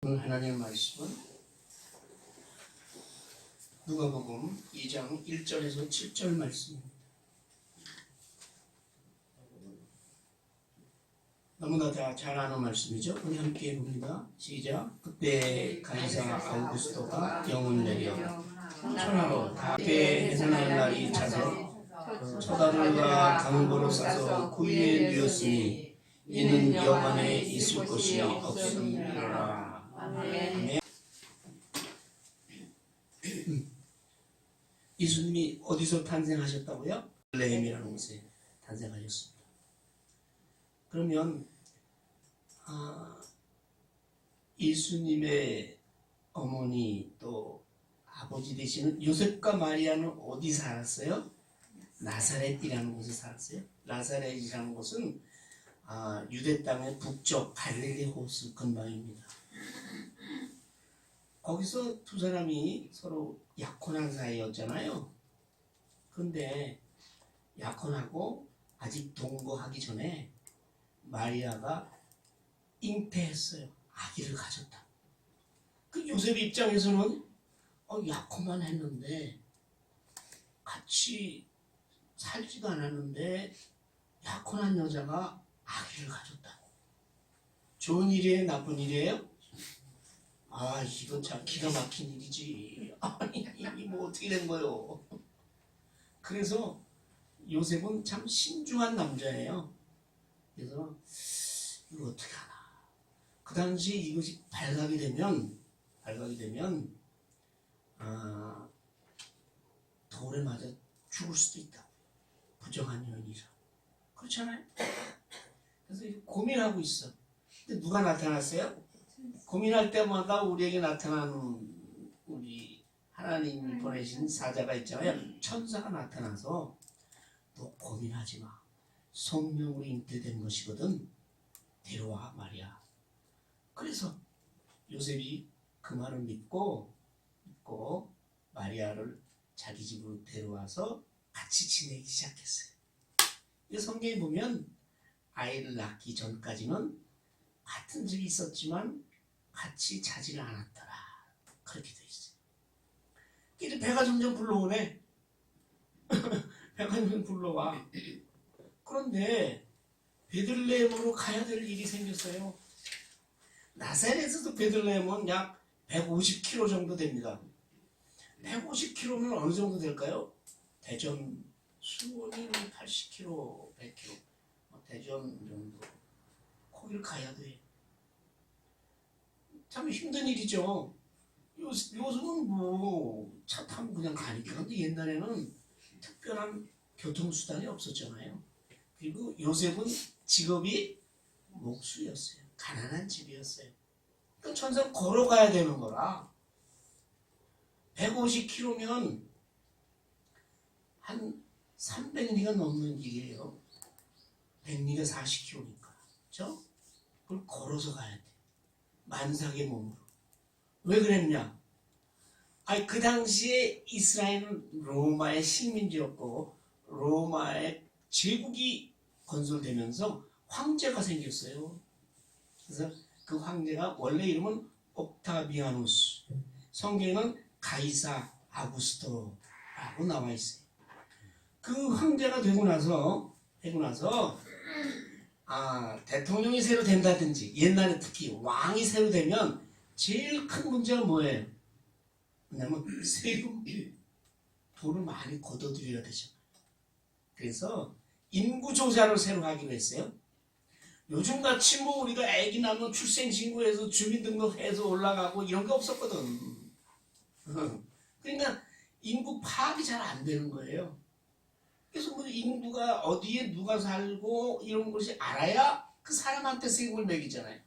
오늘 하나님의 말씀은 누가복음 2장 1절에서 7절 말씀입니다. 너무나 다 잘 아는 말씀이죠. 우리 함께 봅니다. 시작. 그때 가이사 아우구스토가 영을 내려 천하로 다께 해산할 날이 차서 처단을과 강보로 싸서 구유에 누였으니 이는 영원에 있을 것이 없음이라. 아멘. 예수님이 어디서 탄생하셨다고요? 베들레헴이라는 곳에 탄생하셨습니다. 그러면 예수님의 어머니 또 아버지 되시는 요셉과 마리아는 어디 살았어요? 나사렛이라는 곳에 살았어요. 나사렛이라는 곳은 유대 땅의 북쪽 갈릴리 호수 근방입니다. 거기서 두 사람이 서로 약혼한 사이였잖아요. 근데 약혼하고 아직 동거하기 전에 마리아가 잉태했어요. 아기를 가졌다. 그 요셉 입장에서는 약혼만 했는데 같이 살지도 않았는데 약혼한 여자가 아기를 가졌다고. 좋은 일이에요? 나쁜 일이에요? 이건 참 기가 막힌 일이지. 이게 뭐 어떻게 된 거요? 그래서 요셉은 참 신중한 남자예요. 그래서 이거 어떻게 하나. 그 당시 이것이 발각이 되면 돌에 맞아 죽을 수도 있다. 부정한 여인이라. 그렇잖아요. 그래서 고민하고 있어. 근데 누가 나타났어요? 고민할 때마다 우리에게 나타나는 우리 하나님이 보내신 사자가 있잖아요. 천사가 나타나서 너 고민하지 마. 성령으로 잉태된 것이거든. 데려와 말이야. 그래서 요셉이 그 말을 믿고 마리아를 자기 집으로 데려와서 같이 지내기 시작했어요. 이 성경에 보면 아이를 낳기 전까지는 같은 집이 있었지만 같이 자지를 않았더라. 그렇게 돼 있어요. 이제 배가 점점 불러오네. 배가 점점 불러와. 그런데 베들레헴으로 가야 될 일이 생겼어요. 나사렛에서 베들레헴은 약 150km 정도 됩니다. 150km면 어느 정도 될까요? 대전 수원이 80km, 100km. 대전 정도. 거기를 가야 돼. 참 힘든 일이죠. 요즘은 뭐 차 타고 그냥 가니까. 근데 옛날에는 특별한 교통수단이 없었잖아요. 그리고 요셉은 직업이 목수였어요. 가난한 집이었어요. 그러니까 천사 걸어가야 되는 거라. 150km면 한 300리가 넘는 길이에요. 100리가 40km니까. 그렇죠? 그걸 걸어서 가야 돼. 만삭의 몸으로. 왜 그랬냐? 그 당시에 이스라엘은 로마의 식민지였고 로마의 제국이 건설되면서 황제가 생겼어요. 그래서 그 황제가 원래 이름은 옥타비아누스, 성경에는 가이사 아구스토라고 나와 있어요. 그 황제가 되고 나서 대통령이 새로 된다든지 옛날에 특히 왕이 새로 되면 제일 큰 문제가 뭐예요? 왜냐면 세금, 돈을 많이 걷어들여야 되잖아요. 그래서 인구조사를 새로 하기로 했어요. 요즘같이 뭐 우리가 애기 낳으면 출생신고해서 주민등록해서 올라가고 이런 게 없었거든. 그러니까 인구 파악이 잘 안 되는 거예요. 그래서 뭐 인구가 어디에 누가 살고 이런 것이 알아야 그 사람한테 세금을 매기잖아요.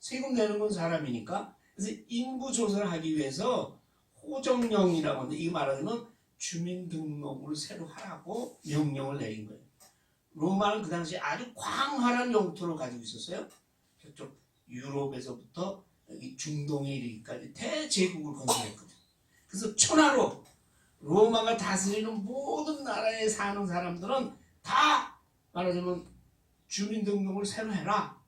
세금 내는 건 사람이니까. 그래서 인구 조사를 하기 위해서 호정령이라고 하는데 이 말하자면 주민등록을 새로 하라고 명령을 내린 거예요. 로마는 그 당시에 아주 광활한 영토를 가지고 있었어요. 저쪽 유럽에서부터 여기 중동에 이르기까지 대제국을 건설했거든. 그래서 천하로 로마가 다스리는 모든 나라에 사는 사람들은 다 말하자면 주민등록을 새로 해라.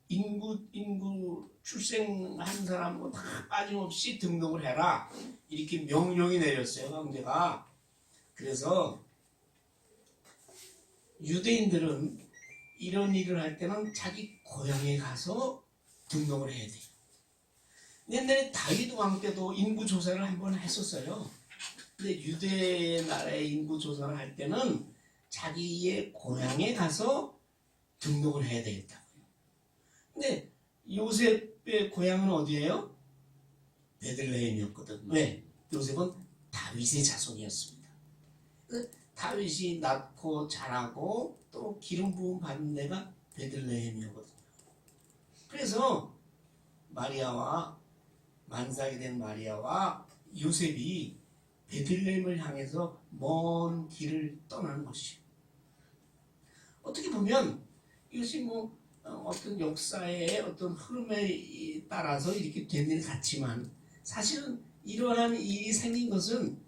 인구 출생한 사람 다 빠짐없이 등록을 해라. 이렇게 명령이 내렸어요, 황제가. 그래서 유대인들은 이런 일을 할 때는 자기 고향에 가서 등록을 해야 돼요. 옛날에 다윗 왕 때도 인구 조사를 한번 했었어요. 근데 유대 나라의 인구 조사를 할 때는 자기의 고향에 가서 등록을 해야 되겠다고요. 근데 요셉의 고향은 어디예요? 베들레헴이었거든. 왜? 요셉은 다윗의 자손이었습니다. 다윗이 낳고 자라고 또 기름 부음 받은 데가 베들레헴이었거든요. 그래서 마리아와 만삭이 된 마리아와 요셉이 베들레헴을 향해서 먼 길을 떠나는 것이에요. 어떻게 보면 이것이 뭐 어떤 역사의 어떤 흐름에 따라서 이렇게 된 일 같지만 사실은 이러한 일이 생긴 것은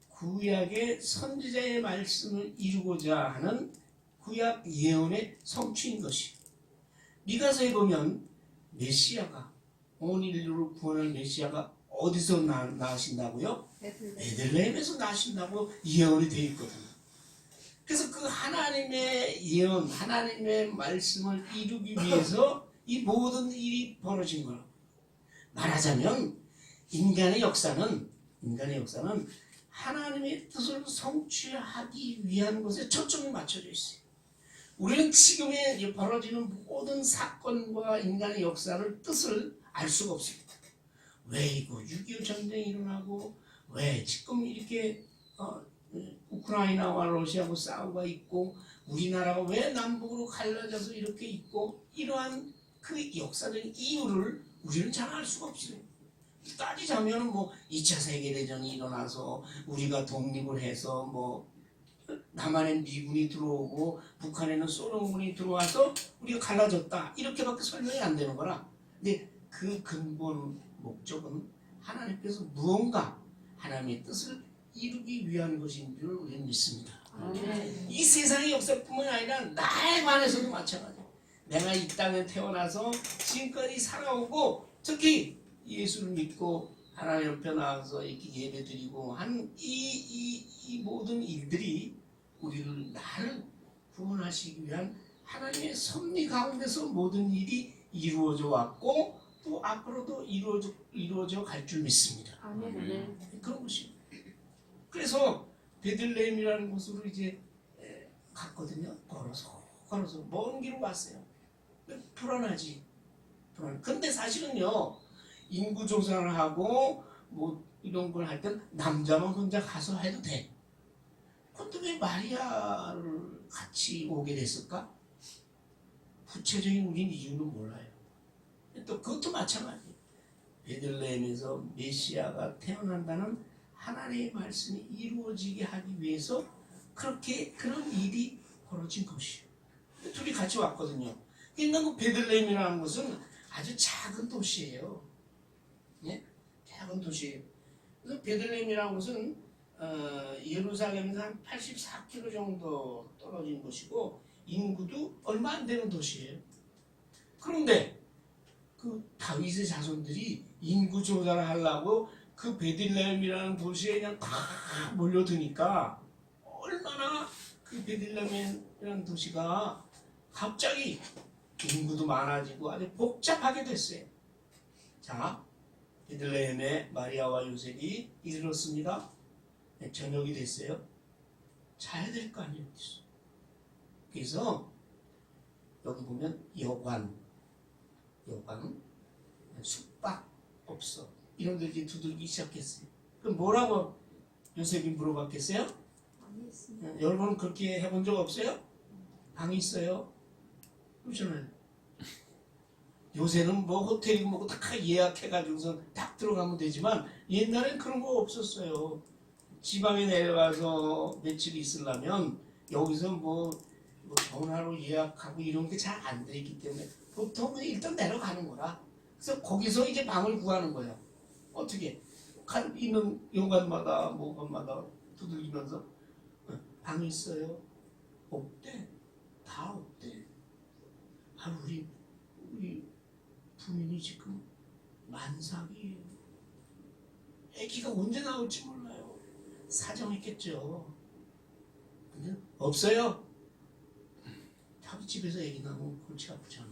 구약의 선지자의 말씀을 이루고자 하는 구약 예언의 성취인 것이에요. 미가서에 보면 메시아가 온 인류를 구원할 메시아가 어디서 나신다고요? 베들레헴에서 나신다고 예언이 되어 있거든요. 그래서 그 하나님의 예언, 하나님의 말씀을 이루기 위해서 이 모든 일이 벌어진 거라고. 말하자면 인간의 역사는 하나님의 뜻을 성취하기 위한 것에 초점이 맞춰져 있어요. 우리는 지금에 벌어지는 모든 사건과 인간의 역사를 뜻을 알 수가 없습니다. 왜 이거 6.25 전쟁이 일어나고 왜 지금 이렇게 우크라이나와 러시아하고 싸우고 있고 우리나라가 왜 남북으로 갈라져서 이렇게 있고 이러한 그 역사적인 이유를 우리는 잘 알 수가 없어요. 따지자면 뭐 2차 세계대전이 일어나서 우리가 독립을 해서 뭐 남한엔 미군이 들어오고 북한에는 소련군이 들어와서 우리가 갈라졌다 이렇게밖에 설명이 안 되는 거라. 근데 그 근본 목적은 하나님께서 무언가 하나님의 뜻을 이루기 위한 것인 줄 우리는 믿습니다. 이 세상의 역사뿐만 아니라 나에 관해서도 마찬가지예요. 내가 이 땅에 태어나서 지금까지 살아오고 특히 예수를 믿고 하나님 옆에 나와서 이렇게 예배드리고 한 이 모든 일들이 우리를 나를 구원하시기 위한 하나님의 섭리 가운데서 모든 일이 이루어져 왔고 또 앞으로도 이루어져 갈 줄 믿습니다. 그런 것이. 그래서 베들레헴이라는 곳으로 이제 갔거든요. 걸어서 먼 길을 왔어요. 불안하지. 근데 사실은요. 인구 조사를 하고 뭐 이런 걸 할 땐 남자만 혼자 가서 해도 돼. 근데 왜 마리아를 같이 오게 됐을까? 구체적인 우린 이유는 몰라요. 또 그것도 마찬가지예요. 베들레헴에서 메시아가 태어난다는 하나님의 말씀이 이루어지게 하기 위해서 그렇게 그런 일이 벌어진 것이에요. 둘이 같이 왔거든요. 그러니까 그 베들레헴이라는 것은 아주 작은 도시예요. 예? 작은 도시예요. 그래서 베들레헴이라는 것은 예루살렘에서 한 84km 정도 떨어진 곳이고 인구도 얼마 안 되는 도시예요. 그런데 그 다윗의 자손들이 인구 조사를 하려고 그 베들레헴이라는 도시에 그냥 다 몰려드니까 얼마나 그 베들레헴이라는 도시가 갑자기 인구도 많아지고 아주 복잡하게 됐어요. 자, 베들레헴에 마리아와 요셉이 이르렀습니다. 저녁이 됐어요. 자야 될 거 아니에요. 그래서 여기 보면 여관, 숙박업소 이런 데 이제 두들기 시작했어요. 그럼 뭐라고 요셉이 물어봤겠어요? 여러분 그렇게 해본 적 없어요? 방이 있어요? 그렇잖아요. 요새는 뭐 호텔이고 뭐고 다 예약해가지고서 딱 들어가면 되지만 옛날엔 그런 거 없었어요. 지방에 내려가서 며칠 있으려면 여기서 뭐 전화로 예약하고 이런 게 잘 안 돼 있기 때문에 보통 일단 내려가는 거라. 그래서 거기서 이제 방을 구하는 거예요. 어떻게? 있는 용관마다 모관마다 두들기면서 방이 있어요? 없대. 다 없대. 우리 부인이 지금 만삭이에요. 아기가 언제 나올지 몰라요. 사정했겠죠. 근데 없어요. 자기 집에서 아기 나오면 골치 아프잖아.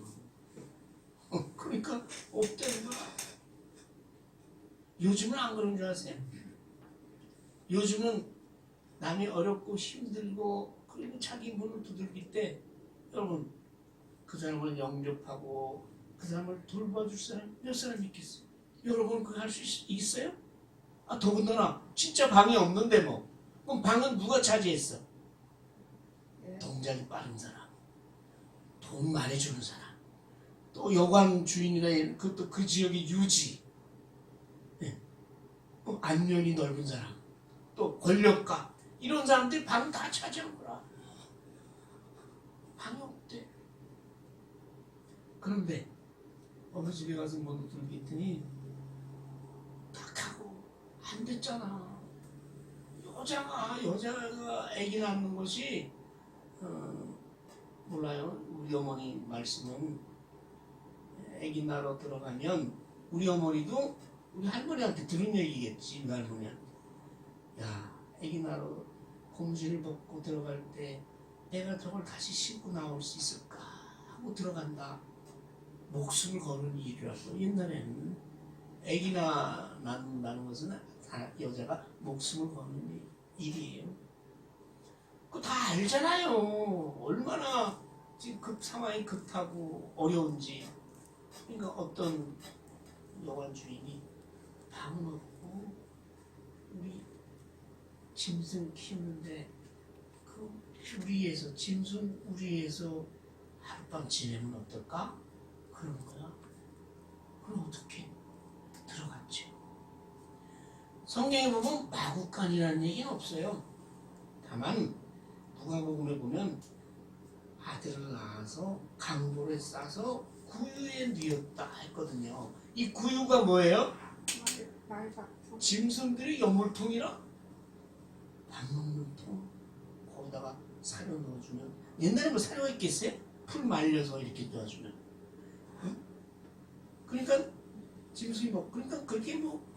그러니까 없다는 거야. 요즘은 안 그런 줄 아세요? 요즘은 남이 어렵고 힘들고 그리고 자기 문을 두들길 때 여러분 그 사람을 영접하고 그 사람을 돌봐줄 사람 몇 사람 있겠어요? 여러분 그거 할 수 있어요? 아 더군다나 진짜 방이 없는데 뭐 그럼 방은 누가 차지했어? 동작이 빠른 사람, 돈 많이 주는 사람, 또 여관 주인이나 그것도 그 지역의 유지, 안면이 넓은 사람, 또 권력가 이런 사람들이 방 다 차지한 거라. 방이 없대. 그런데 어느 집에 가서 뭐 들겠더니 딱 하고 안 됐잖아. 여자가 아기 낳는 것이 몰라요. 우리 어머니 말씀은 아기 낳으러 들어가면 우리 어머니도 우리 할머니한테 들은 얘기겠지. 우리 할머니한테 야 아기 낳으러 고무신을 벗고 들어갈 때 내가 저걸 다시 신고 나올 수 있을까 하고 들어간다. 목숨을 거는 일이라고. 옛날에는 아기나 낳는다는 것은 여자가 목숨을 거는 일이에요. 그거 다 알잖아요. 얼마나 지금 상황이 급하고 어려운지. 그러니까 어떤 여관 주인이 방은 없고 우리 짐승 키우는데 그 우리에서 짐승 우리에서 하룻밤 지내면 어떨까? 그런 거야. 그럼 어떻게 들어갔죠? 성경에 보면 마구간이라는 얘기는 없어요. 다만 누가복음에 보면 아들을 낳아서 강보를 싸서 구유에 뉘었다 했거든요. 이 구유가 뭐예요? 짐승들이 여물통이라 밥 먹는 통 거기다가 사료 넣어주면 옛날에 뭐 사료가 있겠어요? 풀 말려서 이렇게 넣어주면 응? 그러니까 짐승이 그러니까 그렇게 뭐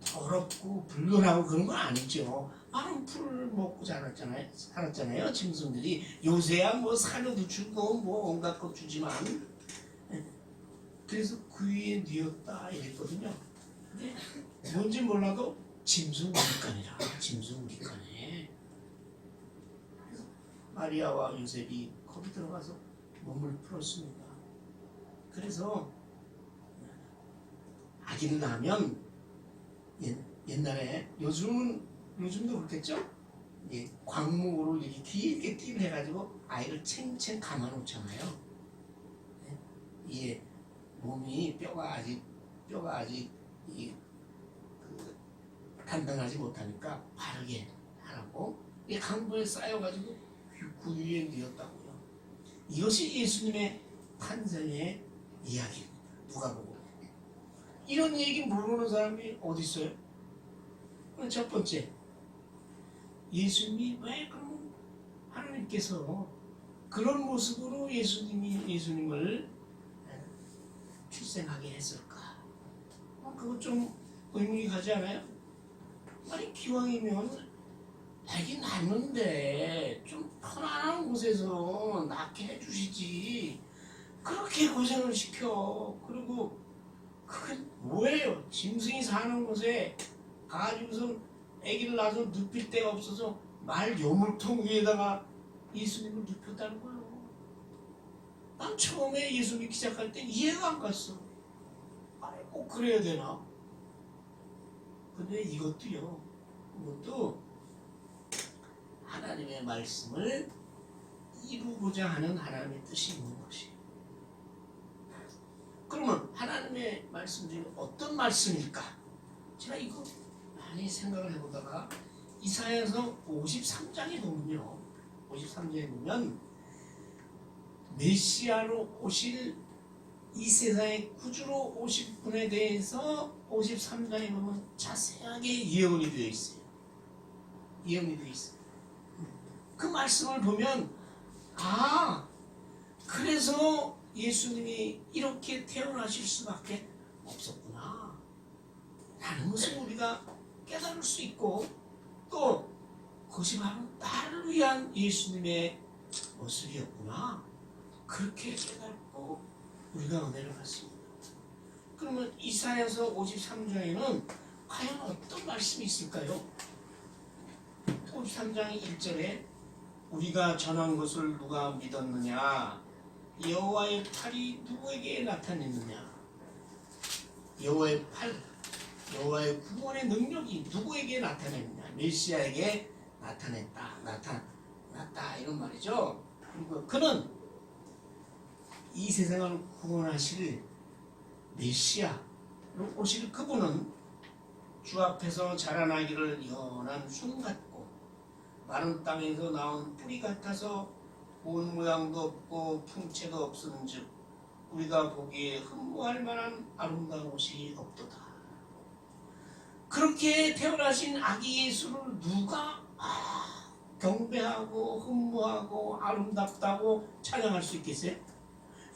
더럽고 불편하고 그런 건 아니죠. 많은 풀을 먹고 살았잖아요. 짐승들이. 요새야 뭐 사료도 주고 뭐 온갖 것 주지만 그래서 구유에 뉘었다 이랬거든요. 근데 뭔지 몰라도 짐승 우리간이라. 짐승 우리간에 마리아와 요셉이 거기 들어가서 몸을 풀었습니다. 그래서 아기를 낳으면 옛날에 요즘도 그렇겠죠? 광목으로 이렇게 길게 띠를 해가지고 아이를 챙챙 감아놓잖아요. 이게 몸이 뼈가 아직 단단하지 못하니까 바르게 하라고 이 강보에 쌓여가지고 구유에 뉘었다고요. 이것이 예수님의 탄생의 이야기입니다. 누가복음. 이런 얘기 모르는 사람이 어디 있어요? 첫 번째, 예수님이 왜 그러면 하나님께서 그런 모습으로 예수님을 출생하게 했을까? 그거 좀 의문이 가지 않아요? 아니 기왕이면 아기 낳는데 좀 편안한 곳에서 낳게 해주시지. 그렇게 고생을 시켜. 그리고 그게 뭐예요? 짐승이 사는 곳에 가지고서 아기를 낳아서 눕힐 데가 없어서 말 여물통 위에다가 예수님을 눕혔다는 거예요. 난 처음에 예수 믿기 시작할 때 이해가 안 갔어. 아니 꼭 그래야 되나? 근데 이것도 하나님의 말씀을 이루고자 하는 하나님의 뜻이 있는 것이에요. 그러면 하나님의 말씀 중에 어떤 말씀일까? 제가 이거 많이 생각을 해보다가 이사야서 53장에 보면요. 53장에 보면 메시아로 오실 이 세상의 구주로 오실 분에 대해서 53장에 보면 자세하게 예언이 되어 있어요. 예언이 되어 있어요. 그 말씀을 보면 그래서 예수님이 이렇게 태어나실 수밖에 없었구나 라는 것을 우리가 깨달을 수 있고, 또 그것이 바로 나를 위한 예수님의 모습이었구나, 그렇게 깨닫고 우리가 은혜를 받습니다. 그러면 이사야서 53장에는 과연 어떤 말씀이 있을까요? 53장 1절에 우리가 전한 것을 누가 믿었느냐, 여호와의 팔이 누구에게 나타냈느냐, 여호와의 팔, 여호와의 구원의 능력이 누구에게 나타냈느냐, 메시아에게 나타났다 이런 말이죠. 그리고 그는 이 세상을 구원하실 메시아로 오실 그분은 주 앞에서 자라나기를 연한 순 같고 마른 땅에서 나온 뿌리 같아서 온 모양도 없고 풍채도 없은즉 우리가 보기에 흠모할 만한 아름다운 옷이 없도다. 그렇게 태어나신 아기 예수를 누가 경배하고 흠모하고 아름답다고 찬양할 수 있겠어요?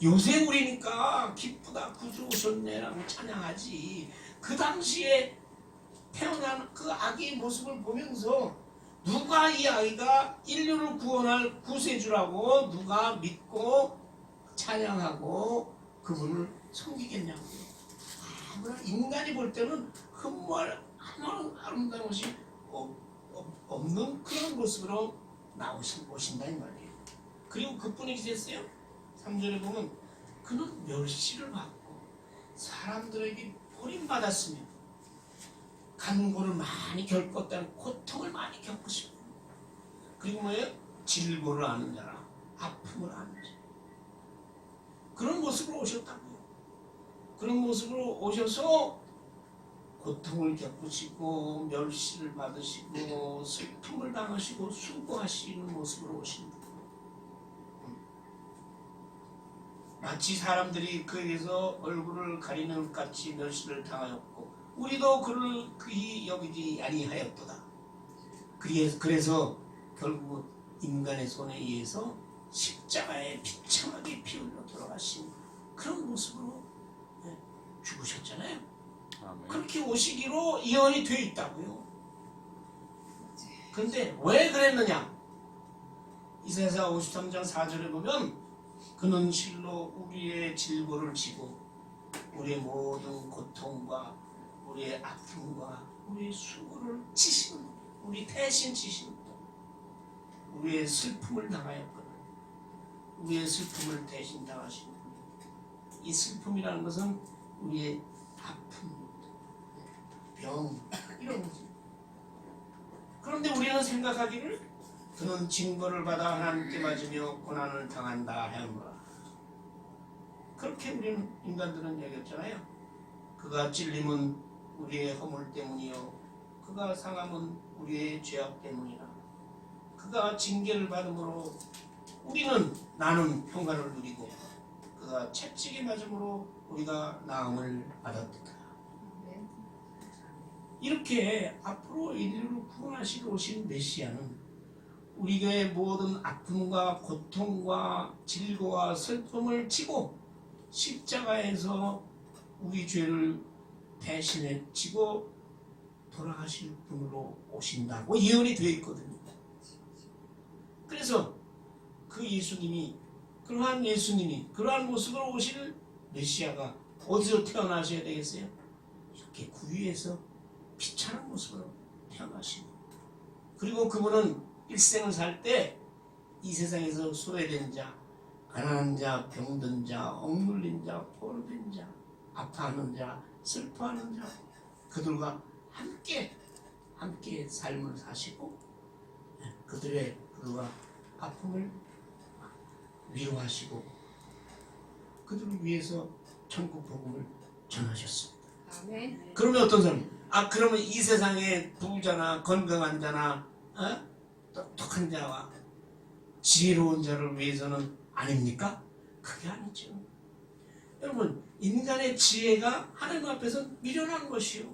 요새 우리니까 기쁘다 구주 오셨네라고 찬양하지, 그 당시에 태어난 그 아기의 모습을 보면서 누가 이 아이가 인류를 구원할 구세주라고 누가 믿고 찬양하고 그분을 섬기겠냐고요. 아무나 인간이 볼 때는 흠모할 아름다운 것이 없는 그런 모습으로 오신다 이 말이에요. 그리고 그뿐이 됐어요. 3절에 보면 그는 멸시를 받고 사람들에게 버림받았으며 간고를 많이 겪었다는 고통을 많이 겪으시고, 그리고 뭐예요? 질고를 아는 자라, 아픔을 아는 자, 그런 모습으로 오셨다고요. 그런 모습으로 오셔서 고통을 겪으시고 멸시를 받으시고 슬픔을 당하시고 수고하시는 모습으로 오신 분. 마치 사람들이 그에게서 얼굴을 가리는 것 같이 멸시를 당하였고 우리도 그를 그히 여기지 아니하였도다. 그래서 결국 인간의 손에 의해서 십자가에 비참하게 피 흘려 돌아가신 그런 모습으로 죽으셨잖아요. 아멘. 그렇게 오시기로 예언이 되어 있다고요. 그런데 왜 그랬느냐? 이사야 53장 4절에 보면 그는 실로 우리의 질고를 지고 우리의 모든 고통과 우리의 아픔과 우리의 수고를 지시는, 우리 대신 지시는 분, 우리의 슬픔을 당하였거든. 우리의 슬픔을 대신 당하신 분. 이 슬픔이라는 것은 우리의 아픔, 병 이런 거지. 그런데 우리는 생각하기를 그는 징벌을 받아 하나님께 맞으며 고난을 당한다 하였노라. 그렇게 우리는 인간들은 여겼잖아요. 그가 찔림은 우리의 허물 때문이요 그가 상함은 우리의 죄악 때문이라. 그가 징계를 받음으로 나는 평강을 누리고 그가 채찍에 맞음으로 우리가 나음을 받았다. 이렇게 앞으로 인류를 구원하시러 오신 메시아는 우리의 모든 아픔과 고통과 질고와 슬픔을 지고 십자가에서 우리 죄를 대신에 지고 돌아가실 분으로 오신다고 예언이 되어 있거든요. 그래서 그 예수님이, 그러한 모습으로 오실 메시아가 어디서 태어나셔야 되겠어요? 이렇게 구유에서 비참한 모습으로 태어나시고, 그리고 그분은 일생을 살 때 이 세상에서 소외된 자, 가난한 자, 병든 자, 억눌린 자, 포로된 자, 아파하는 자, 슬퍼하는 자, 그들과 함께 삶을 사시고 그들과 아픔을 위로하시고 그들을 위해서 천국 복음을 전하셨습니다. 아멘. 그러면 어떤 사람이? 그러면 이 세상에 부자나 건강한 자나 똑똑한 자와 지혜로운 자를 위해서는 아닙니까? 그게 아니죠. 여러분, 인간의 지혜가 하나님 앞에서 미련한 것이요,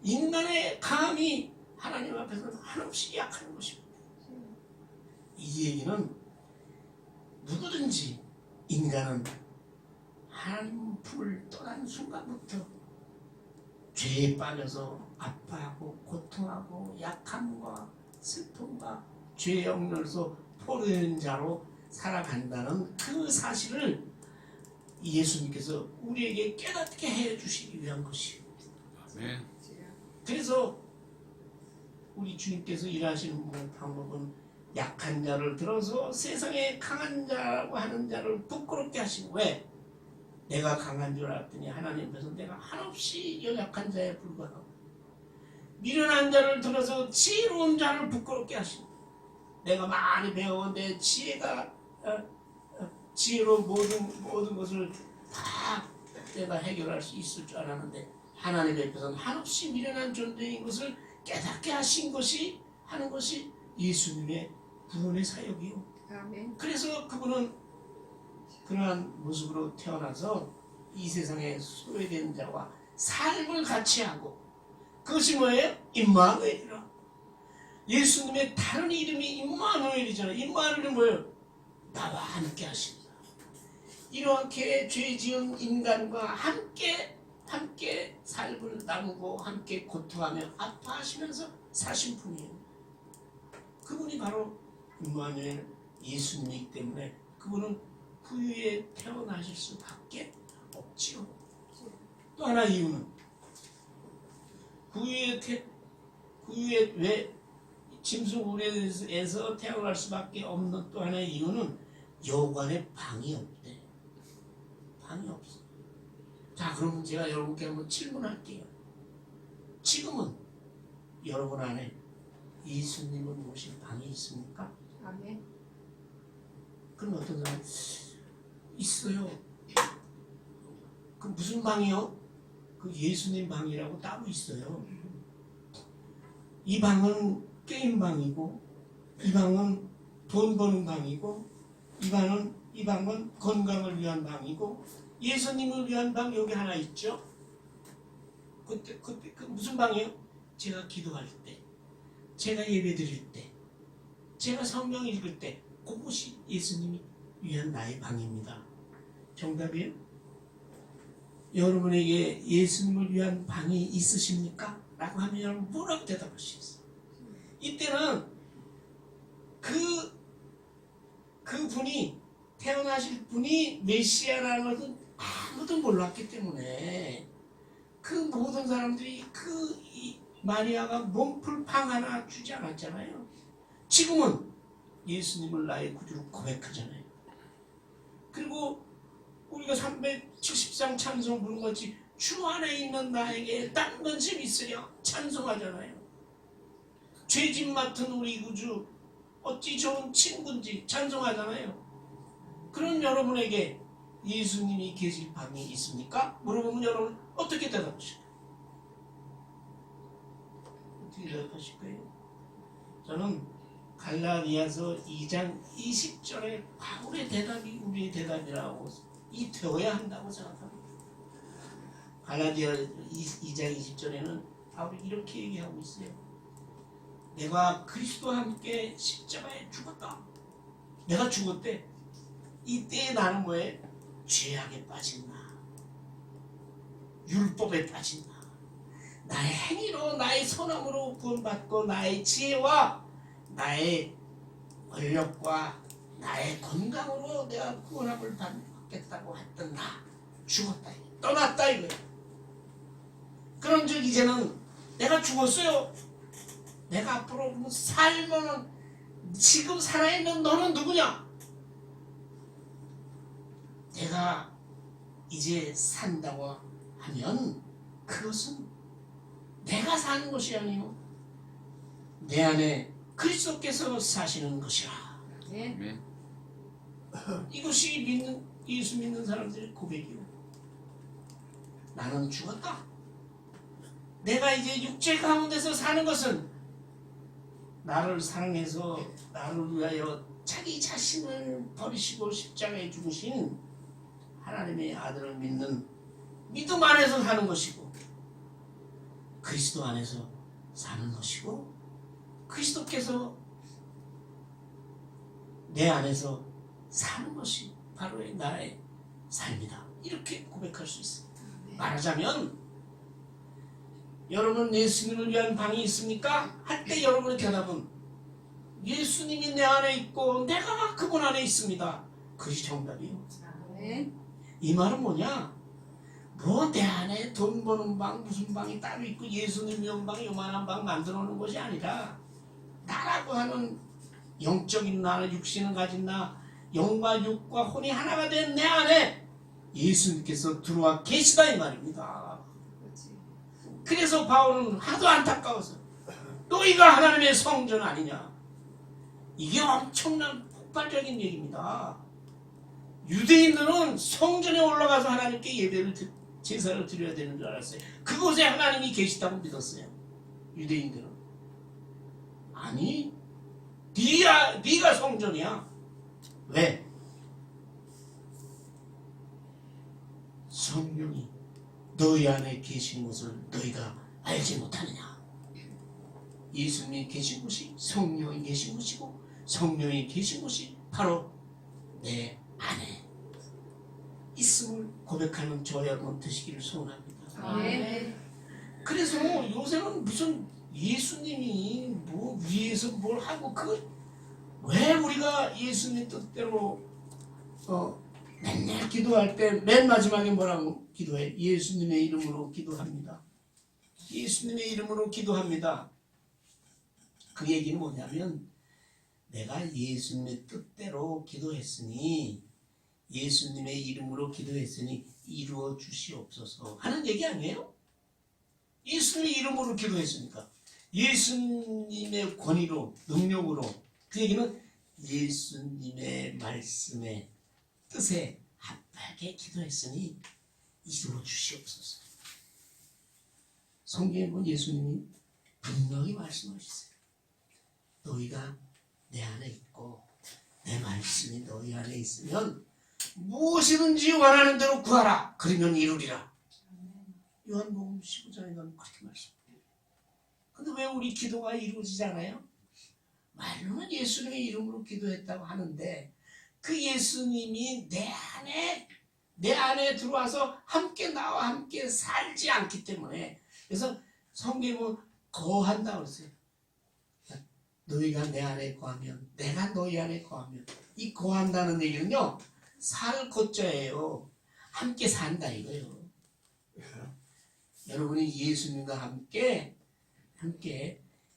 인간의 감이 하나님 앞에서는 한없이 약한 것입니다. 이 얘기는 누구든지 인간은 하나님 품을 떠난 순간부터 죄에 빠져서 아파하고 고통하고 약함과 슬픔과 죄의 영역에서 포로된 자로 살아간다는 그 사실을 예수님께서 우리에게 깨닫게 해주시기 위한 것이에요. 아멘. 그래서 우리 주님께서 일하시는 방법은 약한 자를 들어서 세상에 강한 자라고 하는 자를 부끄럽게 하시고, 왜? 내가 강한 줄 알았더니 하나님 앞에서 내가 한없이 연약한 자에 불과하고, 미련한 자를 들어서 지혜로운 자를 부끄럽게 하시고, 내가 많이 배워 내 지혜가 지혜로 모든 것을 다 내가 해결할 수 있을 줄 알았는데 하나님 앞에서는 한없이 미련한 존재인 것을 깨닫게 하는 것이 예수님의 구원의 사역이요. 아멘. 그래서 그분은 그러한 모습으로 태어나서 이 세상에 소외된 자와 삶을 같이 하고, 그것이 뭐예요? 임마누엘이라. 예수님의 다른 이름이 임마누엘이잖아요. 임마누엘은 뭐예요? 나와 함께 하신다. 이렇게 죄 지은 인간과 함께 삶을 나누고 함께 고통하며 아파하시면서 사신 분이에요. 그분이 바로 임마누엘 예수님이기 때문에 그분은 후유에 태어나실 수밖에 없지요. 또 하나 이유는 후유에 왜 짐승우레에서 태어날 수밖에 없는 또 하나의 이유는 여관에 방이 없대. 방이 없어. 자, 그러면 제가 여러분께 한번 질문할게요. 지금은 여러분 안에 예수님을 모신 방이 있습니까? 아멘. 그럼 어떤 사람 있어요. 그 무슨 방이요? 그 예수님 방이라고 따로 있어요. 이 방은 게임 방이고, 이 방은 돈 버는 방이고, 이 방은 건강을 위한 방이고, 예수님을 위한 방 여기 하나 있죠. 그때 그 무슨 방이에요? 제가 기도할 때, 제가 예배드릴 때, 제가 성경 읽을 때, 그것이 예수님이 위한 나의 방입니다. 정답이에요? 여러분에게 예수님을 위한 방이 있으십니까? 라고 하면 여러분 뭐라고 대답할 수 있어요? 이때는 그 분이 태어나실 분이 메시아라는 것은 아무도 몰랐기 때문에 그 모든 사람들이 마리아가 몸풀팡 하나 주지 않았잖아요. 지금은 예수님을 나의 구주로 고백하잖아요. 그리고 우리가 370상 찬송 부른 것이 주 안에 있는 나에게 딴 근심 있으랴 찬송하잖아요. 죄짐 맡은 우리 구주 어찌 좋은 친구인지 찬송하잖아요. 그런 여러분에게 예수님이 계실 방이 있습니까? 물어보면 여러분 어떻게 대답하실까요? 어떻게 대답하실 거예요? 저는 갈라디아서 2장 20절에 바울의 대답이 우리의 대답이라고 되어야 한다고 생각합니다. 갈라디아 2장 20절에는 바울이 이렇게 얘기하고 있어요. 내가 그리스도와 함께 십자가에 죽었다. 내가 죽었대. 이때 나는 뭐에? 죄악에 빠진 나, 율법에 빠진 나, 나의 행위로 나의 선함으로 구원받고 나의 지혜와 나의 권력과 나의 건강으로 내가 구원함을 받겠다고 했던 나 죽었다, 떠났다 이거야. 그런즉 이제는 내가 죽었어요. 내가 앞으로 살면 지금 살아있는 너는 누구냐? 내가 이제 산다고 하면 그것은 내가 사는 것이 아니요 내 안에 그리스도께서 사시는 것이라. 네. 이것이 예수 믿는 사람들의 고백이요. 나는 죽었다. 내가 이제 육체 가운데서 사는 것은 나를 사랑해서 나를 위하여 자기 자신을 버리시고 십자가에 죽으신 하나님의 아들을 믿는 믿음 안에서 사는 것이고, 그리스도 안에서 사는 것이고, 그리스도께서 내 안에서 사는 것이 바로 나의 삶이다. 이렇게 고백할 수 있어요. 말하자면 여러분 예수님을 위한 방이 있습니까? 할 때 여러분의 대답은 예수님이 내 안에 있고 내가 그분 안에 있습니다. 그것이 정답이에요. 이 말은 뭐냐? 뭐 내 안에 돈 버는 방 무슨 방이 따로 있고 예수님 연방 요만한 방 만들어 놓은 것이 아니라 나라고 하는 영적인 나 육신을 가진 나 영과 육과 혼이 하나가 된 내 안에 예수님께서 들어와 계시다 이 말입니다. 그래서 바울은 하도 안타까워서 너희가 하나님의 성전 아니냐. 이게 엄청난 폭발적인 얘기입니다. 유대인들은 성전에 올라가서 하나님께 예배를 제사를 드려야 되는 줄 알았어요. 그곳에 하나님이 계시다고 믿었어요. 유대인들은. 아니 네가 성전이야. 왜? 성령이 너희 안에 계신 것을 너희가 알지 못하느냐. 예수님이 계신 곳이 성령이 계신 곳이고 성령이 계신 곳이 바로 내 안에 있음을 고백하는 저 여러분 되시기를 소원합니다. 그래서 요새는 무슨 예수님이 뭐 위에서 뭘 하고 왜 우리가 예수님 뜻대로 맨날 기도할 때 맨 마지막에 뭐라고 기도해? 예수님의 이름으로 기도합니다. 예수님의 이름으로 기도합니다. 그 얘기는 뭐냐면 내가 예수님의 뜻대로 기도했으니 예수님의 이름으로 기도했으니 이루어 주시옵소서 하는 얘기 아니에요? 예수님의 이름으로 기도했으니까 예수님의 권위로 능력으로 그 얘기는 예수님의 말씀의 뜻에 합하게 기도했으니 이루어 주시옵소서. 성경에 보면 예수님이 분명히 말씀하셨어요. 너희가 내 안에 있고 내 말씀이 너희 안에 있으면 무엇이든지 원하는 대로 구하라. 그러면 이루리라. 요한복음 15장에 가면 그렇게 말씀해요. 근데 왜 우리 기도가 이루어지지 않아요? 말로는 예수님의 이름으로 기도했다고 하는데 그 예수님이 내 안에 들어와서 함께 나와 함께 살지 않기 때문에 그래서 성경에 보면 거한다고 그랬어요. 너희가 내 안에 거하면 내가 너희 안에 거하면 이 거한다는 얘기는요 살 고자예요. 함께 산다 이거예요. 여러분이 예수님과 함께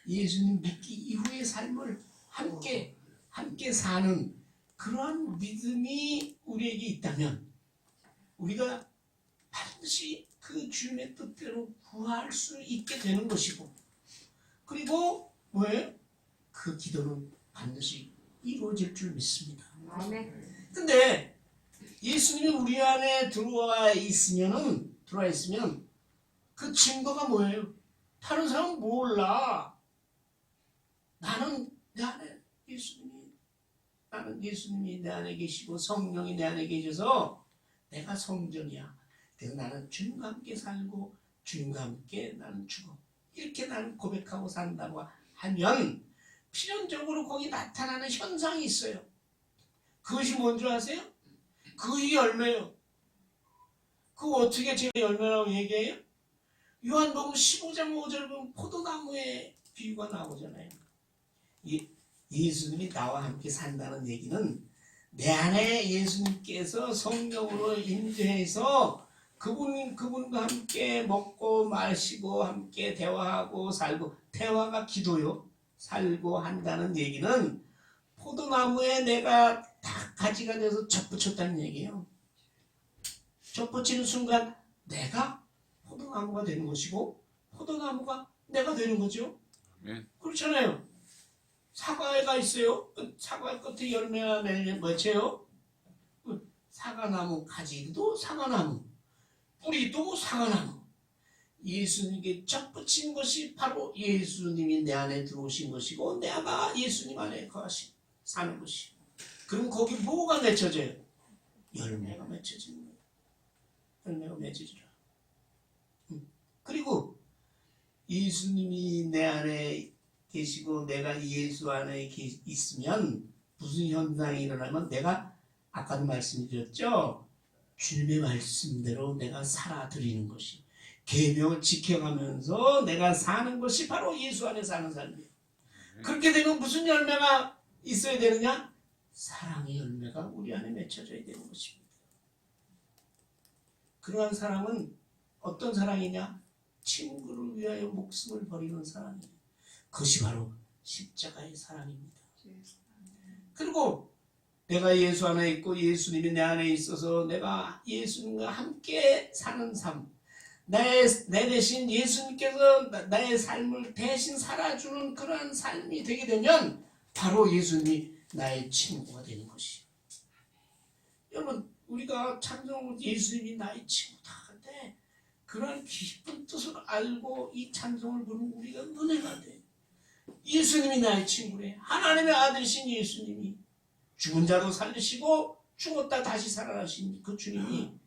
예수님 믿기 이후의 삶을 함께 사는 그러한 믿음이 우리에게 있다면 우리가 반드시 그 주님의 뜻대로 구할 수 있게 되는 것이고 그리고 뭐예요? 그 기도는 반드시 이루어질 줄 믿습니다. 근데 예수님이 우리 안에 들어와 있으면 그 증거가 뭐예요? 다른 사람은 몰라. 나는 예수님이 내 안에 계시고 성령이 내 안에 계셔서 내가 성전이야. 그래서 나는 주님과 함께 살고 주님과 함께 나는 죽어. 이렇게 나는 고백하고 산다고 하면 필연적으로 거기 나타나는 현상이 있어요. 그것이 뭔지 아세요? 그 열매요. 그거 어떻게 제가 열매라고 얘기해요? 요한복음 15장 5절 보면 포도나무의 비유가 나오잖아요. 예수님이 나와 함께 산다는 얘기는 내 안에 예수님께서 성령으로 임재해서 그분과 함께 먹고 마시고 함께 대화하고 살고 대화가 기도요. 살고 한다는 얘기는 포도나무에 내가 다 가지가 돼서 접붙였다는 얘기예요. 접붙이는 순간 내가 포도나무가 되는 것이고 포도나무가 내가 되는 거죠. 그렇잖아요. 사과가 있어요. 사과 끝에 열매가 맺는 뭐죠? 사과나무 가지도 사과나무, 뿌리도 사과나무. 예수님께 접붙인 것이 바로 예수님이 내 안에 들어오신 것이고 내가 예수님 안에 거하시 사는 것이. 그럼 거기 뭐가 맺혀져요? 열매가 맺혀지는 거예요. 열매가 맺혀지라. 그리고 예수님이 내 안에 계시고 내가 예수 안에 있으면 무슨 현상이 일어나면 내가 아까도 말씀드렸죠. 주님의 말씀대로 내가 살아드리는 것이, 계명을 지켜가면서 내가 사는 것이 바로 예수 안에 사는 삶이에요. 그렇게 되면 무슨 열매가 있어야 되느냐? 사랑의 열매가 우리 안에 맺혀져야 되는 것입니다. 그러한 사랑은 어떤 사랑이냐? 친구를 위하여 목숨을 버리는 사랑이에요. 그것이 바로 십자가의 사랑입니다. 그리고 내가 예수 안에 있고 예수님이 내 안에 있어서 내가 예수님과 함께 사는 삶, 내 대신 예수님께서 나의 삶을 대신 살아주는 그러한 삶이 되게 되면 바로 예수님이 나의 친구가 되는 것이에요. 여러분, 우리가 찬송을 예수님이 나의 친구다 하는데 그런 깊은 뜻을 알고 이 찬송을 부르면 우리가 은혜가 돼. 예수님이 나의 친구래. 하나님의 아들이신 예수님이, 죽은 자도 살리시고 죽었다 다시 살아나신 그 주님이,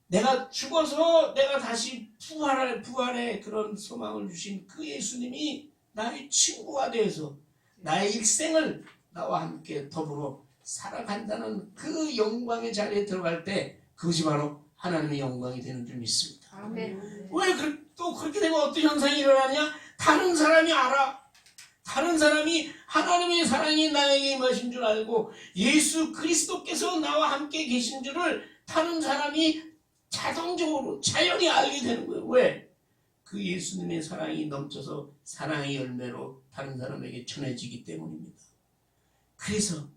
내가 죽어서 내가 다시 부활의 그런 소망을 주신 그 예수님이 나의 친구가 되어서 나의 일생을 나와 함께 더불어 살아간다는 그 영광의 자리에 들어갈 때 그것이 바로 하나님의 영광이 되는 줄 믿습니다. 아멘. 왜 또 그렇게 되면 어떤 현상이 일어나냐? 다른 사람이 알아. 다른 사람이 하나님의 사랑이 나에게 임하신 줄 알고 예수 그리스도께서 나와 함께 계신 줄을 다른 사람이 자동적으로 자연히 알게 되는 거예요. 왜? 그 예수님의 사랑이 넘쳐서 사랑의 열매로 다른 사람에게 전해지기 때문입니다. 그래서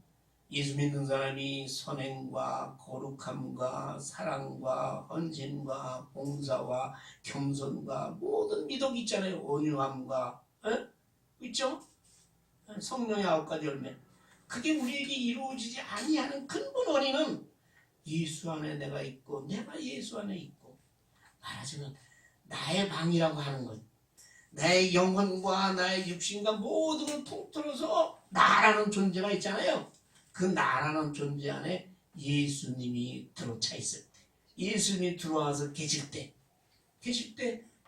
예수 믿는 사람이 선행과 거룩함과 사랑과 헌신과 봉사와 겸손과 모든 미덕이 있잖아요. 온유함과 있죠? 성령의 9가지 열매. 그게 우리에게 이루어지지 아니하는 근본 원인은 예수 안에 내가 있고 내가 예수 안에 있고, 말하자면 나의 방이라고 하는 것, 나의 영혼과 나의 육신과 모든 걸 통틀어서 나라는 존재가 있잖아요. 그 나라는 존재 안에 예수님이 들어차 있을 때, 예수님이 들어와서 계실 때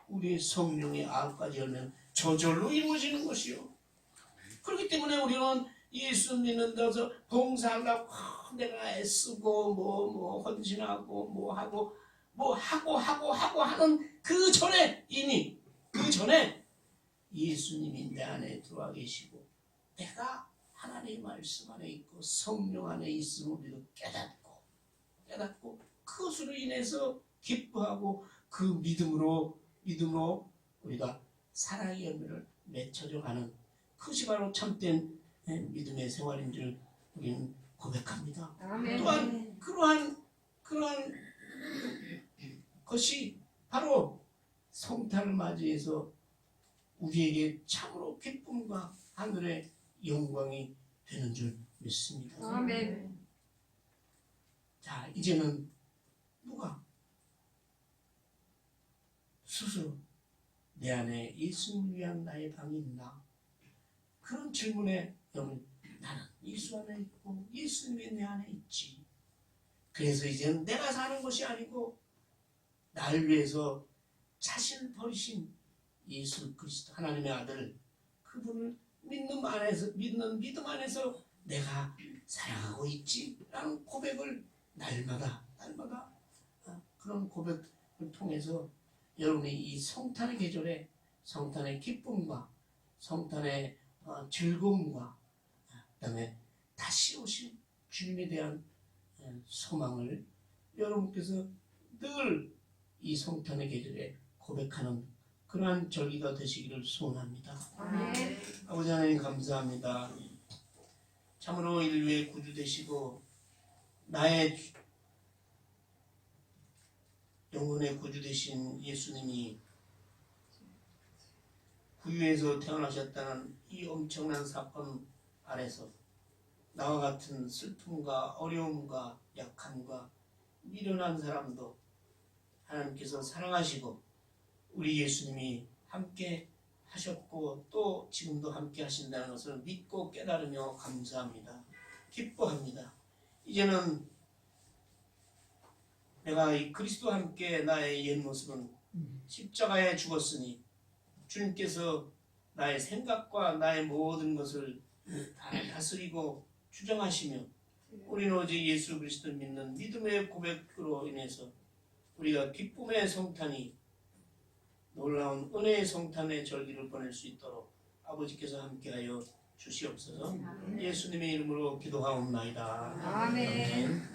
우리의 성령의 9가지 열매는 저절로 이루어지는 것이요. 그렇기 때문에 우리는 예수 믿는 데서 봉사하려고 내가 애쓰고 헌신하고 하고 하는 그 전에, 이미 그 전에 예수님이 내 안에 들어와 계시고 내가 하나님의 말씀 안에 있고 성령 안에 있음을 우리도 깨닫고 그것으로 인해서 기뻐하고 그 믿음으로 우리가 사랑의 열매를 맺혀져 가는, 그것이 바로 참된 믿음의 생활인 줄 우리는 고백합니다. 아멘. 또한 그러한 것이 바로 성탄을 맞이해서 우리에게 참으로 기쁨과 하늘의 영광이 되는 줄 믿습니다. 아멘. 자, 이제는 누가 스스로 내 안에 예수님을 위한 나의 방이 있나? 그런 질문에 여러분, 나는 예수 안에 있고 예수님이 내 안에 있지. 그래서 이제는 내가 사는 것이 아니고 나를 위해서 자신을 버리신 예수 그리스도 하나님의 아들, 그분을 믿는 믿음 안에서 내가 살아가고 있지라는 고백을 날마다 그런 고백을 통해서 여러분이 이 성탄의 계절에 성탄의 기쁨과 성탄의 즐거움과 그다음에 다시 오신 주님에 대한 소망을 여러분께서 늘 이 성탄의 계절에 고백하는 그러한 절기가 되시기를 소원합니다. 아멘. 아버지 하나님 감사합니다. 참으로 인류의 구주 되시고 나의 영혼의 구주 되신 예수님이 구유에서 태어나셨다는 이 엄청난 사건 아래서 나와 같은 슬픔과 어려움과 약함과 미련한 사람도 하나님께서 사랑하시고 우리 예수님이 함께 하셨고 또 지금도 함께 하신다는 것을 믿고 깨달으며 감사합니다. 기뻐합니다. 이제는 내가 이 그리스도와 함께 나의 옛 모습은 십자가에 죽었으니 주님께서 나의 생각과 나의 모든 것을 다 다스리고 주장하시며 우리는 오직 예수 그리스도를 믿는 믿음의 고백으로 인해서 우리가 기쁨의 성탄이 놀라운 은혜의 성탄의 절기를 보낼 수 있도록 아버지께서 함께하여 주시옵소서. 예수님의 이름으로 기도하옵나이다. 아멘.